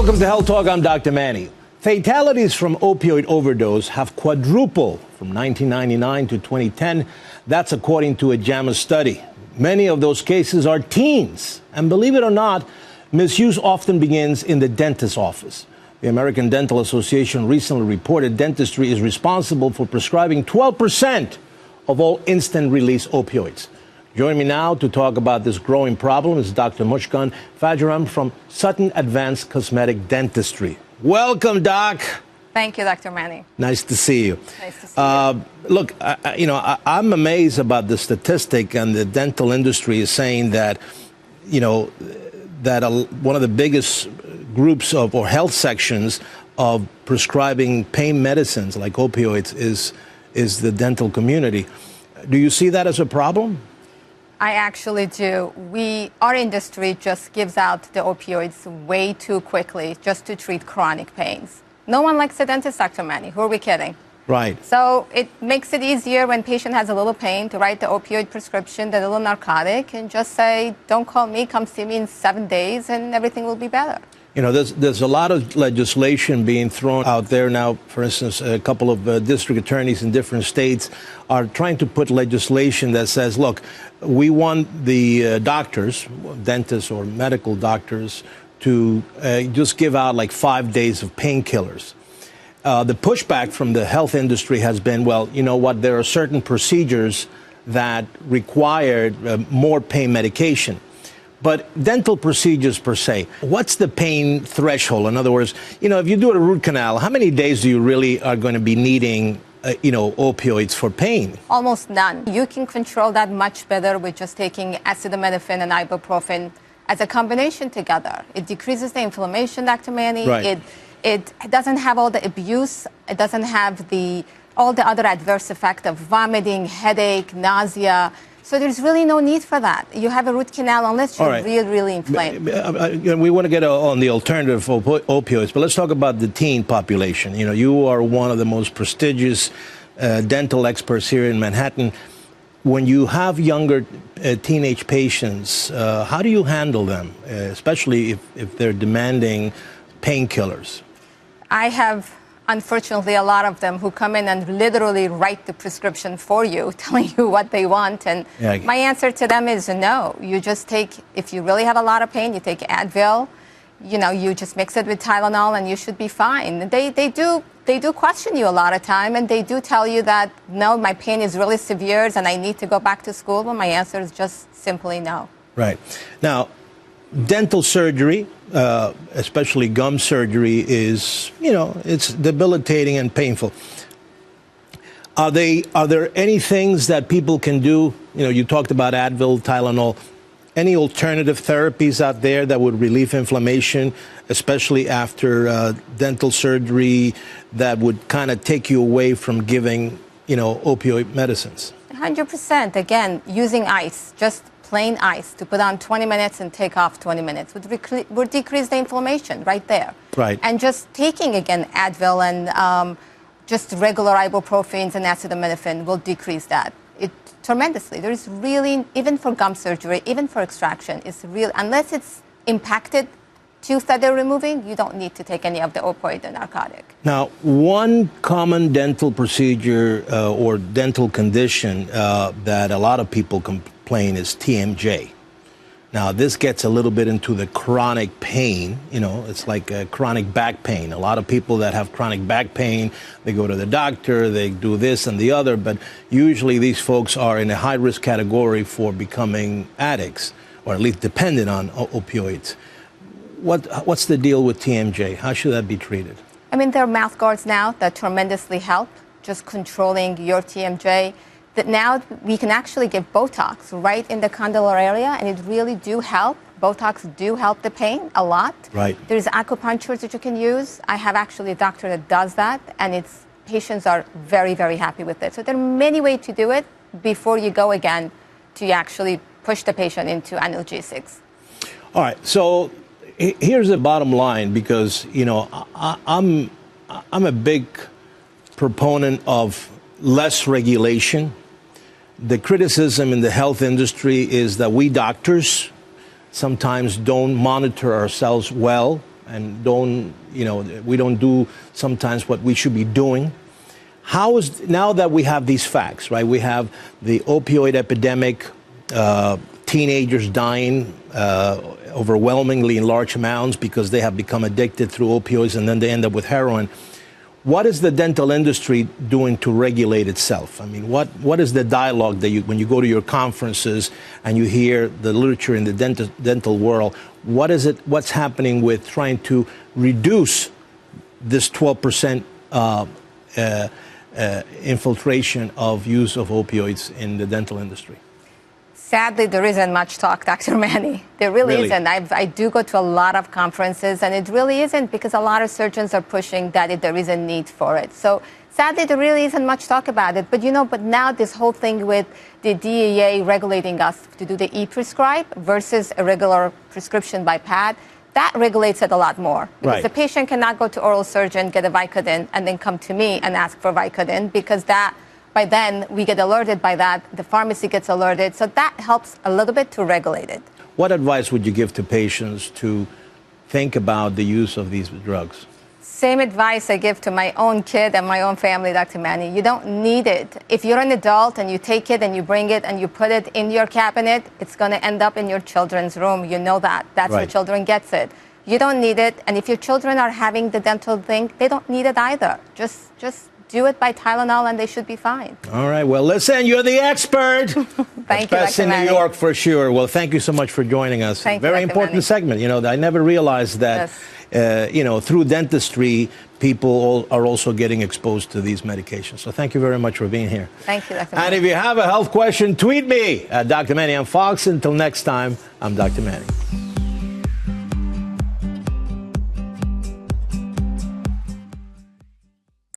Welcome to Health Talk. I'm Dr. Manny. Fatalities from opioid overdose have quadrupled from 1999 to 2010. That's according to a JAMA study. Many of those cases are teens. And believe it or not, misuse often begins in the dentist's office. The American Dental Association recently reported dentistry is responsible for prescribing 12% of all instant-release opioids. Joining me now to talk about this growing problem is Dr. Mushkan Fajaram from Sutton Advanced Cosmetic Dentistry. Welcome, Doc. Thank you, Dr. Manny. Nice to see you. Nice to see you. Look, I'm amazed about the statistic, and the dental industry is saying that, one of the biggest groups of or health sections of prescribing pain medicines like opioids is the dental community. Do you see that as a problem? I actually do. Our industry just gives out the opioids way too quickly just to treat chronic pains. No one likes a dentist, Dr. Manny. Who are we kidding? Right. So it makes it easier when patient has a little pain to write the opioid prescription, the little narcotic, and just say, don't call me, come see me in 7 days, and everything will be better. There's a lot of legislation being thrown out there now. For instance, a couple of district attorneys in different states are trying to put legislation that says, look, we want the doctors, dentists or medical doctors, to just give out like 5 days of painkillers. The pushback from the health industry has been, well, you know what, there are certain procedures that require more pain medication. But dental procedures per se, what's the pain threshold? In other words, if you do a root canal, how many days do you really are going to be needing, opioids for pain? Almost none. You can control that much better with just taking acetaminophen and ibuprofen as a combination together. It decreases the inflammation, Dr. Manny. Right. It doesn't have all the abuse. It doesn't have all the other adverse effects of vomiting, headache, nausea. So there's really no need for that. You have a root canal unless you're really inflamed. We want to get on the alternative opioids, but let's talk about the teen population. You are one of the most prestigious dental experts here in Manhattan. When you have younger teenage patients, how do you handle them, especially if they're demanding painkillers? I have, unfortunately, a lot of them who come in and literally write the prescription for you, telling you what they want. And my answer to them is no. You just take, if you really have a lot of pain, you take Advil, you just mix it with Tylenol and you should be fine. They do question you a lot of time, and they do tell you that, no, my pain is really severe and I need to go back to school. But my answer is just simply no. Right. Now, dental surgery, especially gum surgery, is, it's debilitating and painful. Are there any things that people can do? You talked about Advil, Tylenol. Any alternative therapies out there that would relieve inflammation, especially after dental surgery, that would kind of take you away from giving, opioid medicines? 100%. Again, using ice, just plain ice, to put on 20 minutes and take off 20 minutes would decrease the inflammation right there. Right. And just taking, again, Advil and just regular ibuprofens and acetaminophen will decrease that tremendously. There is really, even for gum surgery, even for extraction, unless it's impacted tooth that they're removing, you don't need to take any of the opioid and narcotic. Now, one common dental procedure or dental condition that a lot of people complain is TMJ. Now, this gets a little bit into the chronic pain. It's like chronic back pain. A lot of people that have chronic back pain, they go to the doctor, they do this and the other, but usually these folks are in a high-risk category for becoming addicts, or at least dependent on opioids. What's the deal with TMJ? How should that be treated? There are mouth guards now that tremendously help, just controlling your TMJ. That now we can actually give Botox right in the condylar area, and it really do help. Botox do help the pain a lot. Right. There's acupuncture that you can use. I have actually a doctor that does that, and patients are very, very happy with it. So there are many ways to do it before you go again to actually push the patient into analgesics. All right. So here's the bottom line, because I'm a big proponent of less regulation. The criticism in the health industry is that we doctors sometimes don't monitor ourselves well. and don't, we don't do sometimes what we should be doing. How is, now that we have these facts, right? We have the opioid epidemic, teenagers dying overwhelmingly in large amounts because they have become addicted through opioids and then they end up with heroin. What is the dental industry doing to regulate itself? I mean, what is the dialogue that when you go to your conferences and you hear the literature in the dental world, what's happening with trying to reduce this 12% infiltration of use of opioids in the dental industry? Sadly, there isn't much talk, Dr. Manny. There really isn't. I do go to a lot of conferences, and it really isn't because a lot of surgeons are pushing that there is a need for it. So sadly, there really isn't much talk about it. But now this whole thing with the DEA regulating us to do the e-prescribe versus a regular prescription by pad, that regulates it a lot more. Because the patient cannot go to oral surgeon, get a Vicodin, and then come to me and ask for Vicodin because by then, we get alerted by that. The pharmacy gets alerted. So that helps a little bit to regulate it. What advice would you give to patients to think about the use of these drugs? Same advice I give to my own kid and my own family, Dr. Manny. You don't need it. If you're an adult and you take it and you bring it and you put it in your cabinet, it's going to end up in your children's room. You know that. That's where children gets it. You don't need it. And if your children are having the dental thing, they don't need it either. Just do it by Tylenol and they should be fine. All right. Well, listen, you're the expert. Thank you, Best in New York for sure. Well, thank you so much for joining us. Very important segment. I never realized that, through dentistry, people are also getting exposed to these medications. So thank you very much for being here. Thank you, Dr. Manny. And if you have a health question, tweet me at Dr. Manny on Fox. Until next time, I'm Dr. Manny.